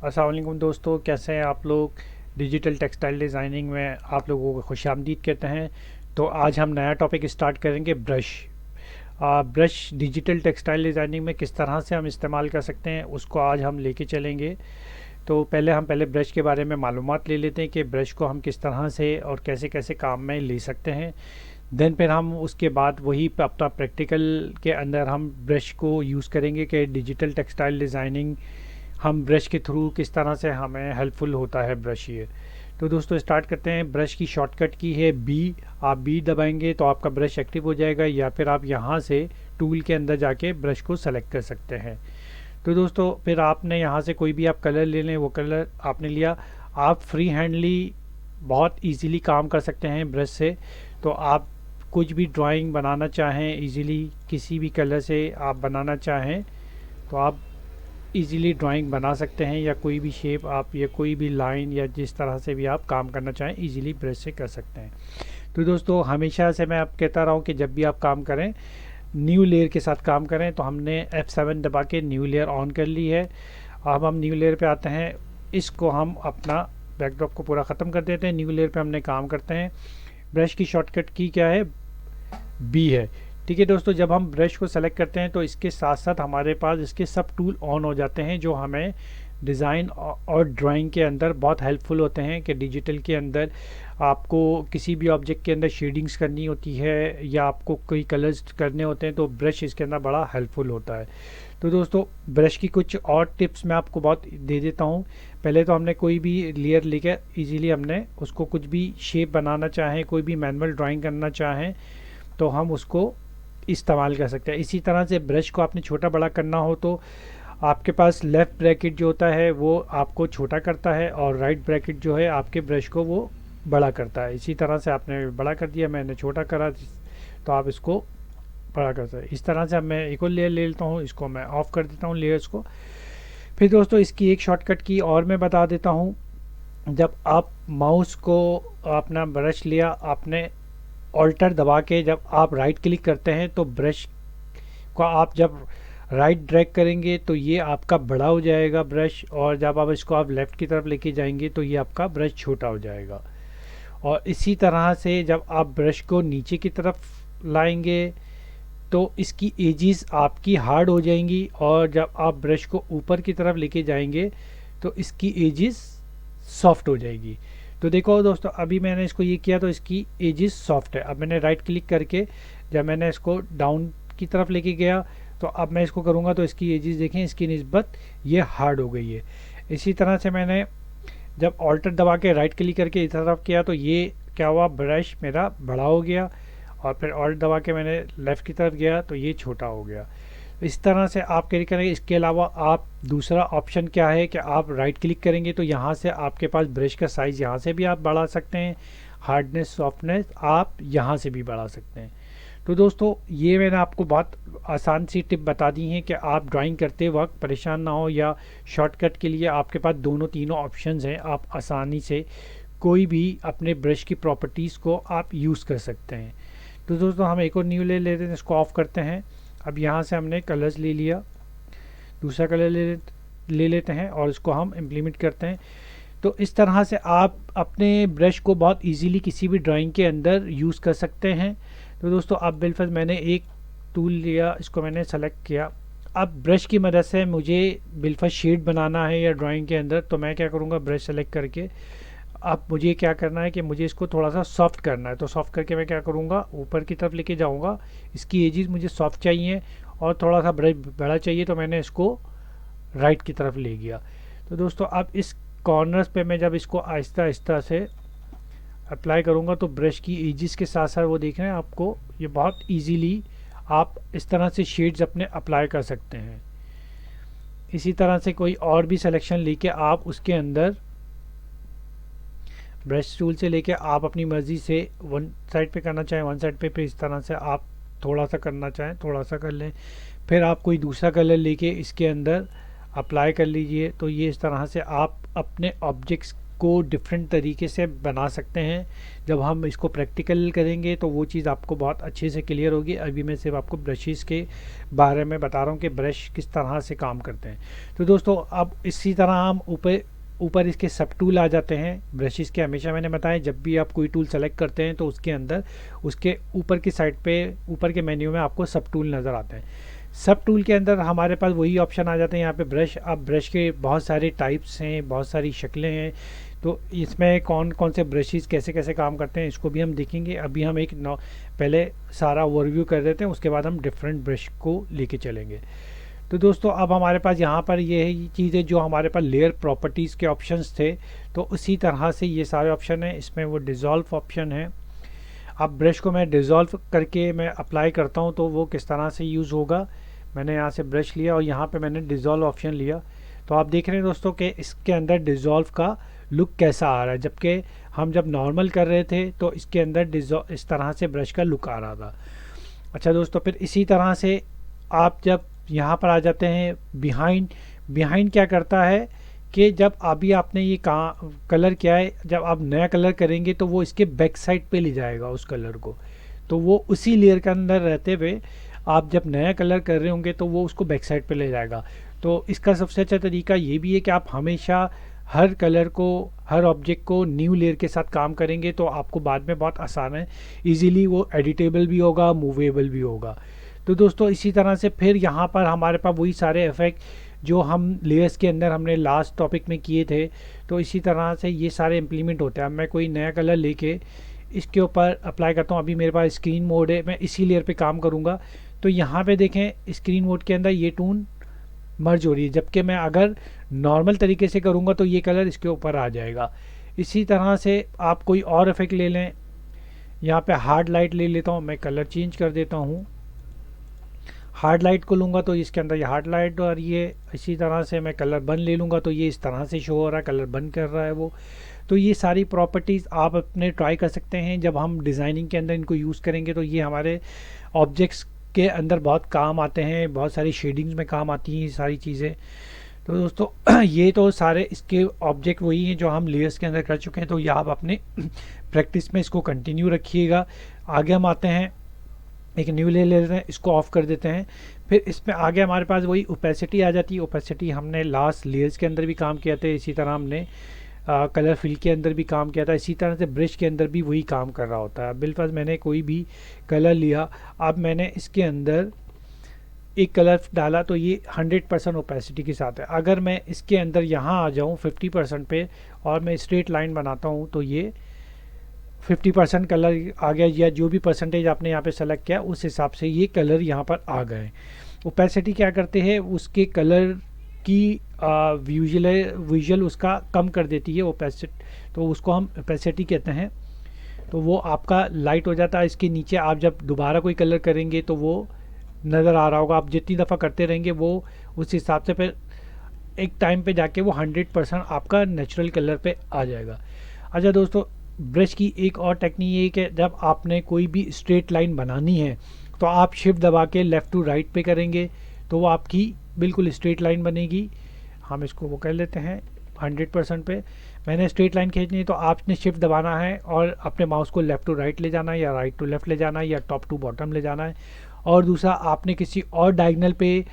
अस्सलाम वालेकुम दोस्तों, कैसे हैं आप लोग। डिजिटल टेक्सटाइल डिज़ाइनिंग में आप लोगों को खुशामदीद कहते हैं। तो आज हम नया टॉपिक स्टार्ट करेंगे, brush. Brush digital textile designing में किस तरह से हम इस्तेमाल कर सकते हैं उसको आज हम लेके चलेंगे। तो पहले ब्रश के बारे में मालूमात ले लेते हैं कि ब्रश को हम किस तरह से और कैसे कैसे काम में ले सकते हैं। देन फिर हम उसके बाद वही अपना प्रैक्टिकल के अंदर हम ब्रश को यूज़ करेंगे कि डिजिटल टेक्सटाइल डिज़ाइनिंग हम ब्रश के थ्रू किस तरह से हमें हेल्पफुल होता है ब्रश ये। तो दोस्तों स्टार्ट करते हैं। ब्रश की शॉर्टकट की है बी। आप बी दबाएंगे तो आपका ब्रश एक्टिव हो जाएगा, या फिर आप यहाँ से टूल के अंदर जाके ब्रश को सेलेक्ट कर सकते हैं। तो दोस्तों फिर आपने यहाँ से कोई भी आप कलर ले लें, वो कलर आपने लिया। आप फ्री हैंडली बहुत इजीली काम कर सकते हैं ब्रश से। तो आप कुछ भी ड्राइंग बनाना चाहें इजीली, किसी भी कलर से आप बनाना चाहें तो आप इजीली ड्राइंग बना सकते हैं, या कोई भी शेप आप या कोई भी लाइन या जिस तरह से भी आप काम करना चाहें इजीली ब्रश से कर सकते हैं। तो दोस्तों हमेशा से मैं आप कहता रहा हूँ कि जब भी आप काम करें न्यू लेयर के साथ काम करें। तो हमने F7 दबा के न्यू लेयर ऑन कर ली है। अब हम न्यू लेयर पे आते हैं। इसको हम अपना बैकड्रॉप को पूरा ख़त्म कर देते हैं। न्यू लेयर पे हमने काम करते हैं। ब्रश की शॉर्टकट की क्या है, बी है। ठीक है दोस्तों, जब हम ब्रश को सेलेक्ट करते हैं तो इसके साथ साथ हमारे पास इसके सब टूल ऑन हो जाते हैं, जो हमें डिज़ाइन और ड्राइंग के अंदर बहुत हेल्पफुल होते हैं। कि डिजिटल के अंदर आपको किसी भी ऑब्जेक्ट के अंदर शेडिंग्स करनी होती है या आपको कोई कलर्स करने होते हैं तो ब्रश इसके अंदर बड़ा हेल्पफुल होता है। तो दोस्तों ब्रश की कुछ और टिप्स मैं आपको बहुत दे देता हूँ। पहले तो हमने कोई भी लेयर लेके इजीली हमने उसको कुछ भी शेप बनाना चाहें, कोई भी मैनुअल ड्राइंग करना चाहें तो हम उसको इस्तेमाल कर सकते हैं। इसी तरह से ब्रश को आपने छोटा बड़ा करना हो तो आपके पास लेफ़्ट ब्रैकेट जो होता है वो आपको छोटा करता है, और राइट ब्रैकेट जो है आपके ब्रश को वो बड़ा करता है। इसी तरह से आपने बड़ा कर दिया, मैंने छोटा करा तो आप इसको बड़ा कर सकते हैं। इस तरह से अब मैं एक और लेयर ले लेता हूँ, इसको मैं ऑफ़ कर देता हूँ लेयर्स को। फिर दोस्तों इसकी एक शॉर्टकट की और मैं बता देता हूँ। जब आप माउस को अपना ब्रश लिया, आपने ऑल्टर दबा के जब आप राइट क्लिक करते हैं तो ब्रश को आप जब राइट ड्रैग करेंगे तो ये आपका बड़ा हो जाएगा ब्रश, और जब आप इसको आप लेफ़्ट की तरफ लेके जाएंगे तो ये आपका ब्रश छोटा हो जाएगा। और इसी तरह से जब आप ब्रश को नीचे की तरफ लाएंगे तो इसकी एजिस आपकी हार्ड हो जाएंगी, और जब आप ब्रश को ऊपर की तरफ लेके जाएंगे तो इसकी एजिस सॉफ्ट हो जाएगी। तो देखो दोस्तों अभी मैंने इसको ये किया तो इसकी एजिस सॉफ्ट है। अब मैंने राइट क्लिक करके जब मैंने इसको डाउन की तरफ लेके गया तो अब मैं इसको करूँगा तो इसकी एजिस देखें, इसकी निस्बत ये हार्ड हो गई है। इसी तरह से मैंने जब ऑल्टर दबा के राइट क्लिक करके इस तरफ किया तो ये क्या हुआ, ब्रश मेरा बड़ा हो गया, और फिर ऑल्ट दबा के मैंने लेफ़्ट की तरफ गया तो ये छोटा हो गया। इस तरह से आप क्या करेंगे। इसके अलावा आप दूसरा ऑप्शन क्या है कि आप राइट क्लिक करेंगे तो यहाँ से आपके पास ब्रश का साइज़ यहाँ से भी आप बढ़ा सकते हैं, हार्डनेस सॉफ्टनेस आप यहाँ से भी बढ़ा सकते हैं। तो दोस्तों ये मैंने आपको बहुत आसान सी टिप बता दी है कि आप ड्राइंग करते वक्त परेशान ना हो, या शॉर्टकट के लिए आपके पास दोनों तीनों ऑप्शंस हैं। आप आसानी से कोई भी अपने ब्रश की प्रॉपर्टीज़ को आप यूज़ कर सकते हैं। तो दोस्तों हम एक और न्यू ले लेते हैं, इसको ऑफ़ करते हैं। अब यहाँ से हमने कलर्स ले लिया, दूसरा कलर ले लेते हैं और इसको हम इम्प्लीमेंट करते हैं। तो इस तरह से आप अपने ब्रश को बहुत इजीली किसी भी ड्राइंग के अंदर यूज़ कर सकते हैं। तो दोस्तों अब बिलफर्ज मैंने एक टूल लिया, इसको मैंने सेलेक्ट किया। अब ब्रश की मदद से मुझे बिलफर्ज शेड बनाना है या ड्राइंग के अंदर, तो मैं क्या करूँगा, ब्रश सेलेक्ट करके अब मुझे क्या करना है कि मुझे इसको थोड़ा सा सॉफ्ट करना है। तो सॉफ्ट करके मैं क्या करूँगा, ऊपर की तरफ लेके जाऊँगा। इसकी एजेस मुझे सॉफ्ट चाहिए और थोड़ा सा बड़ा चाहिए, तो मैंने इसको राइट की तरफ ले गया। तो दोस्तों अब इस कॉर्नर्स पे मैं जब इसको आहिस्ता आहिस्ता से अप्लाई करूँगा तो ब्रश की एजेस के साथ साथ वो देख रहे हैं आपको, ये बहुत ईजीली आप इस तरह से शेड्स अपने अप्लाई कर सकते हैं। इसी तरह से कोई और भी सिलेक्शन लेके आप उसके अंदर ब्रश टूल से लेके आप अपनी मर्ज़ी से वन साइड पे करना चाहें वन साइड पे, फिर इस तरह से आप थोड़ा सा करना चाहें थोड़ा सा कर लें। फिर आप कोई दूसरा कलर लेके इसके अंदर अप्लाई कर लीजिए। तो ये इस तरह से आप अपने ऑब्जेक्ट्स को डिफरेंट तरीके से बना सकते हैं। जब हम इसको प्रैक्टिकल करेंगे तो वो चीज़ आपको बहुत अच्छे से क्लियर होगी। अभी मैं सिर्फ आपको ब्रशेस के बारे में बता रहा हूँ कि ब्रश किस तरह से काम करते हैं। तो दोस्तों अब इसी तरह हम ऊपर इसके सब टूल आ जाते हैं ब्रशेस के। हमेशा मैंने बताया जब भी आप कोई टूल सेलेक्ट करते हैं तो उसके अंदर उसके ऊपर की साइड पे ऊपर के मेन्यू में आपको सब टूल नज़र आते हैं। सब टूल के अंदर हमारे पास वही ऑप्शन आ जाते हैं यहाँ पे ब्रश। अब ब्रश के बहुत सारे टाइप्स हैं, बहुत सारी शक्लें हैं, तो इसमें कौन कौन से ब्रशेस कैसे कैसे काम करते हैं इसको भी हम देखेंगे। अभी हम पहले सारा ओवरव्यू कर देते हैं, उसके बाद हम डिफरेंट ब्रश को लेके चलेंगे। तो दोस्तों अब हमारे पास यहाँ पर ये चीज़ें जो हमारे पास लेयर प्रॉपर्टीज़ के ऑप्शंस थे, तो उसी तरह से ये सारे ऑप्शन हैं। इसमें वो डिज़ोल्व ऑप्शन है। अब ब्रश को मैं डिज़ोल्व करके मैं अप्लाई करता हूँ तो वो किस तरह से यूज़ होगा। मैंने यहाँ से ब्रश लिया और यहाँ पे मैंने डिज़ोल्व ऑप्शन लिया, तो आप देख रहे हैं दोस्तों कि इसके अंदर डिज़ोल्व का लुक कैसा आ रहा है, जबकि हम जब नॉर्मल कर रहे थे तो इसके अंदर इस तरह से ब्रश का लुक आ रहा था। अच्छा दोस्तों, फिर इसी तरह से आप जब यहाँ पर आ जाते हैं बिहाइंड क्या करता है कि जब अभी आपने ये कलर किया है, जब आप नया कलर करेंगे तो वो इसके बैक साइड पे ले जाएगा उस कलर को। तो वो उसी लेयर के अंदर रहते हुए आप जब नया कलर कर रहे होंगे तो वो उसको बैक साइड पे ले जाएगा। तो इसका सबसे अच्छा तरीका ये भी है कि आप हमेशा हर कलर को, हर ऑब्जेक्ट को न्यू लेयर के साथ काम करेंगे तो आपको बाद में बहुत आसान है, इजीली वो एडिटेबल भी होगा, मूवेबल भी होगा। तो दोस्तों इसी तरह से फिर यहाँ पर हमारे पास वही सारे इफ़ेक्ट जो हम लेयर्स के अंदर हमने लास्ट टॉपिक में किए थे, तो इसी तरह से ये सारे इम्प्लीमेंट होते हैं। अब मैं कोई नया कलर लेके इसके ऊपर अप्लाई करता हूँ। अभी मेरे पास स्क्रीन मोड है, मैं इसी लेयर पे काम करूँगा। तो यहाँ पे देखें स्क्रीन मोड के अंदर ये टून मर्ज हो रही है, जबकि मैं अगर नॉर्मल तरीके से करूँगा तो ये कलर इसके ऊपर आ जाएगा। इसी तरह से आप कोई और इफ़ेक्ट ले लें। यहाँ पे हार्ड लाइट ले लेता हूँ, मैं कलर चेंज कर देता हूँ। हार्ड लाइट को लूँगा तो इसके अंदर ये हार्ड लाइट, और ये इसी तरह से मैं कलर बन ले लूँगा तो ये इस तरह से शो हो रहा है, कलर बन कर रहा है वो। तो ये सारी प्रॉपर्टीज़ आप अपने ट्राई कर सकते हैं। जब हम डिज़ाइनिंग के अंदर इनको यूज़ करेंगे तो ये हमारे ऑब्जेक्ट्स के अंदर बहुत काम आते हैं, बहुत सारी शेडिंग्स में काम आती हैं ये सारी चीज़ें। तो दोस्तों ये तो सारे इसके ऑब्जेक्ट वही हैं जो हम लेयर्स के अंदर कर चुके हैं। तो ये आप अपने प्रैक्टिस में इसको कंटिन्यू रखिएगा। आगे हम आते हैं, एक न्यू लेयर ले लेते हैं, इसको ऑफ कर देते हैं। फिर इसमें आगे हमारे पास वही ओपेसिटी आ जाती है। ओपेसिटी हमने लास्ट लेयर्स के अंदर भी काम किया था, इसी तरह हमने कलर फिल के अंदर भी काम किया था। इसी तरह से ब्रश के अंदर भी वही काम कर रहा होता है। बिल्कुल मैंने कोई भी कलर लिया, अब मैंने इसके अंदर एक कलर डाला तो ये 100% ओपेसिटी के साथ है। अगर मैं इसके अंदर यहाँ आ जाऊँ 50% पे और मैं स्ट्रेट लाइन बनाता हूँ तो ये 50% कलर आ गया, या जो भी परसेंटेज आपने यहाँ पे सेलेक्ट किया उस हिसाब से ये कलर यहाँ पर आ गए। ओपेसिटी क्या करते हैं, उसके कलर की विजुअल उसका कम कर देती है ओपेसिटी, तो उसको हम ओपेसिटी कहते हैं। तो वो आपका लाइट हो जाता है। इसके नीचे आप जब दोबारा कोई कलर करेंगे तो वो नज़र आ रहा होगा। आप जितनी दफ़ा करते रहेंगे वो उस हिसाब से फिर एक टाइम पे जाके वो 100% आपका नेचुरल कलर पे आ जाएगा। अच्छा दोस्तों, ब्रश की एक और टेक्निक ये है कि जब आपने कोई भी स्ट्रेट लाइन बनानी है तो आप शिफ्ट दबा के लेफ़्ट टू राइट पे करेंगे तो वो आपकी बिल्कुल स्ट्रेट लाइन बनेगी। हम इसको वो कर लेते हैं 100% पे। मैंने स्ट्रेट लाइन खींचनी है तो आपने शिफ्ट दबाना है और अपने माउस को लेफ़्ट टू राइट ले जाना है, या राइट टू लेफ़्ट ले जाना है, या टॉप टू बॉटम ले जाना है। और दूसरा, आपने किसी और डायगोनल पे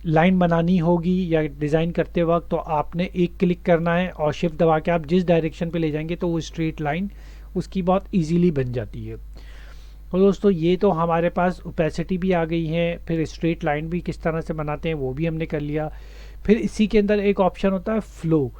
लाइन बनानी होगी या डिज़ाइन करते वक्त तो आपने एक क्लिक करना है और शिफ्ट दबा के आप जिस डायरेक्शन पे ले जाएंगे तो वो स्ट्रेट लाइन उसकी बहुत इजीली बन जाती है। तो दोस्तों ये तो हमारे पास ओपेसिटी भी आ गई है, फिर स्ट्रेट लाइन भी किस तरह से बनाते हैं वो भी हमने कर लिया। फिर इसी के अंदर एक ऑप्शन होता है फ्लो।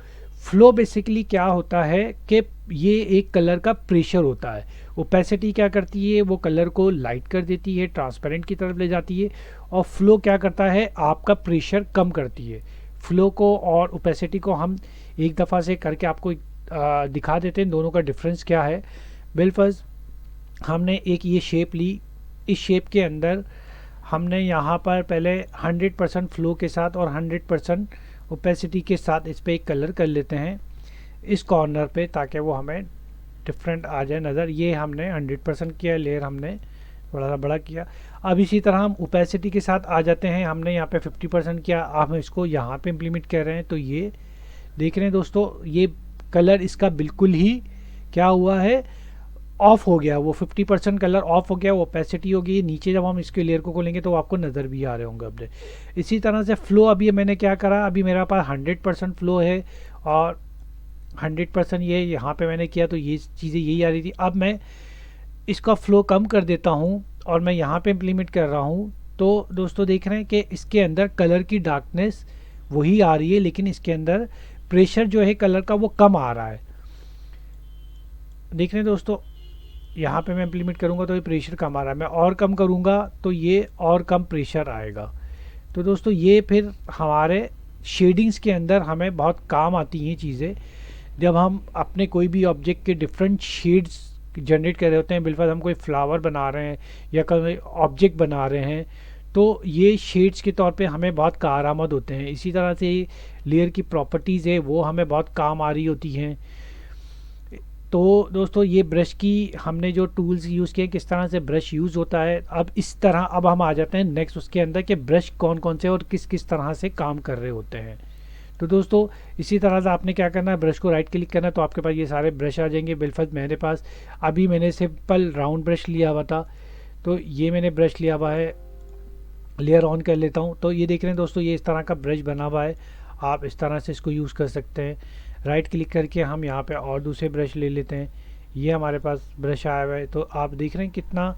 फ्लो बेसिकली क्या होता है कि ये एक कलर का प्रेशर होता है। ओपेसिटी क्या करती है, वो कलर को लाइट कर देती है, ट्रांसपेरेंट की तरफ ले जाती है। और फ्लो क्या करता है, आपका प्रेशर कम करती है। फ्लो को और ओपेसिटी को हम एक दफ़ा से करके आपको दिखा देते हैं दोनों का डिफरेंस क्या है। बिल्कुल हमने एक ये शेप ली, इस शेप के अंदर हमने यहाँ पर पहले 100% फ्लो के साथ और 100% ओपेसिटी के साथ इस पर एक कलर कर लेते हैं इस कॉर्नर पे, ताकि वो हमें डिफरेंट आ जाए नज़र। ये हमने 100% किया, लेयर हमने थोड़ा सा बड़ा किया। अब इसी तरह हम ओपेसिटी के साथ आ जाते हैं, हमने यहाँ पे 50% किया, अब हम इसको यहाँ पे इम्प्लीमेंट कर रहे हैं। तो ये देख रहे हैं दोस्तों, ये कलर इसका बिल्कुल ही क्या हुआ है, ऑफ हो गया, वो 50% कलर ऑफ हो गया, वो ओपेसिटी हो गई। नीचे जब हम इसके लेयर को खोलेंगे तो आपको नज़र भी आ रहे होंगे अपने। इसी तरह से फ्लो, अभी मैंने क्या करा, अभी मेरा पास 100% फ्लो है और 100% ये यहाँ पे मैंने किया तो ये चीज़ें यही आ रही थी। अब मैं इसका फ्लो कम कर देता हूँ और मैं यहाँ पे इम्प्लीमेंट कर रहा हूँ। तो दोस्तों देख रहे हैं कि इसके अंदर कलर की डार्कनेस वही आ रही है, लेकिन इसके अंदर प्रेशर जो है कलर का वो कम आ रहा है। देख रहे हैं दोस्तों, यहाँ पे मैं इम्प्लीमेंट करूँगा तो ये प्रेशर कम आ रहा है, मैं और कम करूँगा तो ये और कम प्रेशर आएगा। तो दोस्तों ये फिर हमारे शेडिंग्स के अंदर हमें बहुत काम आती हैं चीज़ें, जब हम अपने कोई भी ऑब्जेक्ट के डिफरेंट शेड्स जनरेट कर रहे होते हैं। बिल्कुल हम कोई फ्लावर बना रहे हैं या कोई ऑब्जेक्ट बना रहे हैं तो ये शेड्स के तौर पे हमें बहुत कारआमद होते हैं। इसी तरह से लेयर की प्रॉपर्टीज़ है वो हमें बहुत काम आ रही होती हैं। तो दोस्तों ये ब्रश की हमने जो टूल्स यूज़ किए, किस तरह से ब्रश यूज़ होता है, अब इस तरह अब हम आ जाते हैं नेक्स्ट उसके अंदर कि ब्रश कौन कौन से और किस किस तरह से काम कर रहे होते हैं। तो दोस्तों इसी तरह से आपने क्या करना है, ब्रश को राइट क्लिक करना है तो आपके पास ये सारे ब्रश आ जाएंगे। बिलफर्ज मेरे पास अभी मैंने सिंपल राउंड ब्रश लिया हुआ था, तो ये मैंने ब्रश लिया हुआ है। लेयर ऑन कर लेता हूँ तो ये देख रहे हैं दोस्तों, ये इस तरह का ब्रश बना हुआ है। आप इस तरह से इसको यूज़ कर सकते हैं। राइट क्लिक करके हम यहाँ पे और दूसरे ब्रश ले लेते हैं। ये हमारे पास ब्रश आया हुआ है, तो आप देख रहे हैं कितना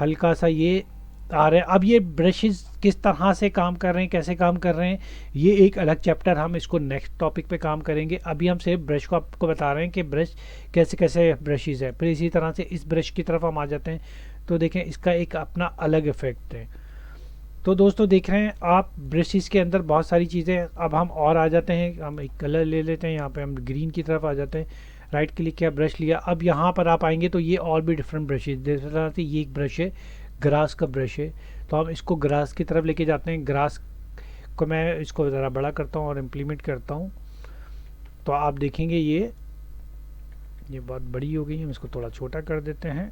हल्का सा ये आ रहा है। अब ये ब्रशेस किस तरह से काम कर रहे हैं, कैसे काम कर रहे हैं, ये एक अलग चैप्टर, हम इसको नेक्स्ट टॉपिक पे काम करेंगे। अभी हम सिर्फ ब्रश को आपको बता रहे हैं कि ब्रश कैसे कैसे ब्रशेज़ है। फिर इसी तरह से इस ब्रश की तरफ हम आ जाते हैं तो देखें इसका एक अपना अलग इफ़ेक्ट है। तो दोस्तों देख रहे हैं आप ब्रशेस के अंदर बहुत सारी चीज़ें। अब हम और आ जाते हैं, हम एक कलर ले लेते हैं, यहाँ पे हम ग्रीन की तरफ आ जाते हैं। राइट क्लिक किया, ब्रश लिया। अब यहाँ पर आप आएंगे तो ये और भी डिफरेंट ब्रशेस, जैसे ये एक ब्रश है, ग्रास का ब्रश है, तो हम इसको ग्रास की तरफ लेके जाते हैं। ग्रास को मैं इसको ज़रा बड़ा करता हूँ और इम्प्लीमेंट करता हूँ तो आप देखेंगे ये बहुत बड़ी हो गई है। हम इसको थोड़ा छोटा कर देते हैं,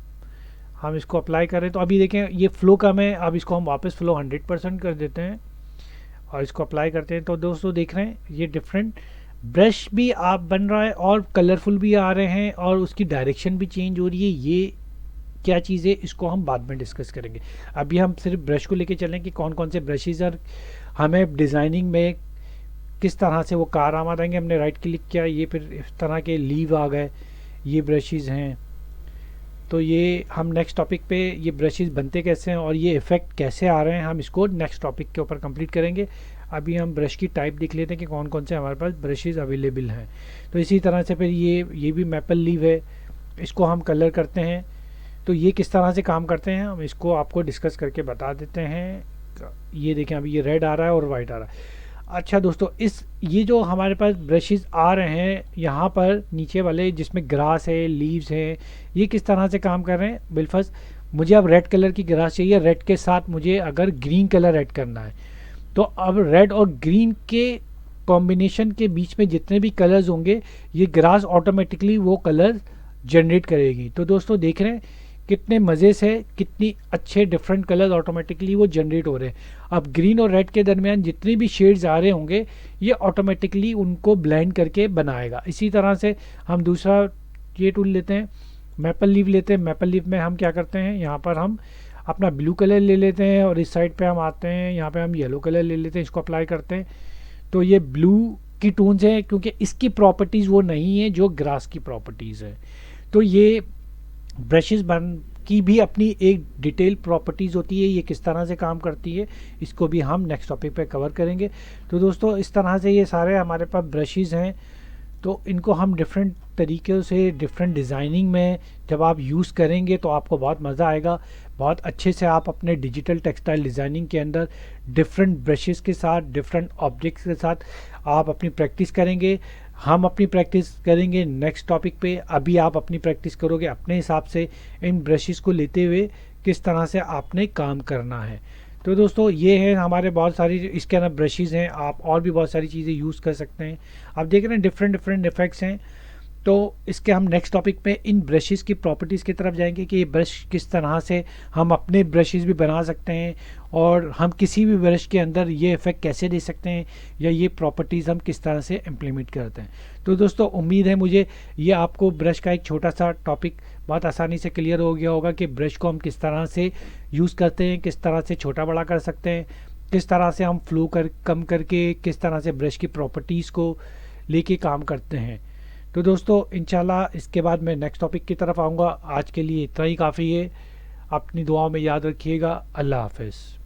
हम इसको अप्लाई करें तो अभी देखें ये फ्लो कम है। अब इसको हम वापस फ्लो 100% कर देते हैं और इसको अप्लाई करते हैं। तो दोस्तों देख रहे हैं ये डिफरेंट ब्रश भी आप बन रहा है और कलरफुल भी आ रहे हैं और उसकी डायरेक्शन भी चेंज हो रही है। ये क्या चीज़ है इसको हम बाद में डिस्कस करेंगे। अभी हम सिर्फ ब्रश को लेके चलें कि कौन कौन से ब्रशेज़ और हमें डिज़ाइनिंग में किस तरह से वो कारआमद आएंगे। हमने राइट क्लिक किया, ये फिर इस तरह के लीव आ गए, ये ब्रशेज़ हैं। तो ये हम नेक्स्ट टॉपिक पे ये ब्रशेस बनते कैसे हैं और ये इफ़ेक्ट कैसे आ रहे हैं, हम इसको नेक्स्ट टॉपिक के ऊपर कंप्लीट करेंगे। अभी हम ब्रश की टाइप देख लेते हैं कि कौन कौन से हमारे पास ब्रशेस अवेलेबल हैं। तो इसी तरह से फिर ये भी मैपल लीव है, इसको हम कलर करते हैं। तो ये किस तरह से काम करते हैं हम इसको आपको डिस्कस करके बता देते हैं। ये देखें अभी ये रेड आ रहा है और वाइट आ रहा है। अच्छा दोस्तों, ये जो हमारे पास ब्रशेस आ रहे हैं यहाँ पर नीचे वाले, जिसमें ग्रास है, लीव्स हैं, ये किस तरह से काम कर रहे हैं। बिलफर्ज मुझे अब रेड कलर की ग्रास चाहिए, रेड के साथ मुझे अगर ग्रीन कलर ऐड करना है तो अब रेड और ग्रीन के कॉम्बिनेशन के बीच में जितने भी कलर्स होंगे ये ग्रास ऑटोमेटिकली वो कलर जनरेट करेगी। तो दोस्तों देख रहे हैं कितने मज़े से कितनी अच्छे डिफरेंट कलर्स ऑटोमेटिकली वो जनरेट हो रहे हैं। अब ग्रीन और रेड के दरमियान जितने भी शेड्स आ रहे होंगे ये ऑटोमेटिकली उनको ब्लेंड करके बनाएगा। इसी तरह से हम दूसरा ये टूल लेते हैं, मैपल लीफ लेते हैं। मैपल लीफ में हम क्या करते हैं, यहाँ पर हम अपना ब्लू कलर ले लेते हैं और इस साइड पे हम आते हैं, यहाँ पे हम येलो कलर ले लेते हैं, इसको अप्लाई करते हैं। तो ये ब्लू की टोन्स हैं क्योंकि इसकी प्रॉपर्टीज़ वो नहीं है जो ग्रास की प्रॉपर्टीज़ है। तो ये ब्रशेस की भी अपनी एक डिटेल प्रॉपर्टीज़ होती है, ये किस तरह से काम करती है इसको भी हम नेक्स्ट टॉपिक पे कवर करेंगे। तो दोस्तों इस तरह से ये सारे हमारे पास ब्रशेस हैं, तो इनको हम डिफरेंट तरीक़े से डिफरेंट डिज़ाइनिंग में जब आप यूज़ करेंगे तो आपको बहुत मज़ा आएगा। बहुत अच्छे से आप अपने डिजिटल टेक्सटाइल डिज़ाइनिंग के अंदर डिफरेंट ब्रशेस के साथ, डिफरेंट ऑब्जेक्ट्स के साथ आप अपनी प्रैक्टिस करेंगे। हम अपनी प्रैक्टिस करेंगे नेक्स्ट टॉपिक पे। अभी आप अपनी प्रैक्टिस करोगे अपने हिसाब से इन ब्रशेस को लेते हुए किस तरह से आपने काम करना है। तो दोस्तों ये है हमारे बहुत सारी इसके अंदर ब्रशेस हैं, आप और भी बहुत सारी चीज़ें यूज़ कर सकते हैं। आप देख रहे हैं डिफरेंट डिफरेंट इफ़ेक्ट्स हैं। तो इसके हम नेक्स्ट टॉपिक पे इन ब्रशेस की प्रॉपर्टीज़ की तरफ जाएंगे कि ये ब्रश किस तरह से हम अपने ब्रशेस भी बना सकते हैं और हम किसी भी ब्रश के अंदर ये इफ़ेक्ट कैसे दे सकते हैं या ये प्रॉपर्टीज़ हम किस तरह से इम्प्लीमेंट करते हैं। तो दोस्तों उम्मीद है मुझे ये आपको ब्रश का एक छोटा सा टॉपिक बहुत आसानी से क्लियर हो गया होगा कि ब्रश को हम किस तरह से यूज़ करते हैं, किस तरह से छोटा बड़ा कर सकते हैं, किस तरह से हम फ्लो कम करके किस तरह से ब्रश की प्रॉपर्टीज़ को लेके काम करते हैं। तो दोस्तों इंशाल्लाह इसके बाद मैं नेक्स्ट टॉपिक की तरफ आऊँगा। आज के लिए इतना ही काफ़ी है। अपनी दुआओं में याद रखिएगा। अल्लाह हाफ़िज़।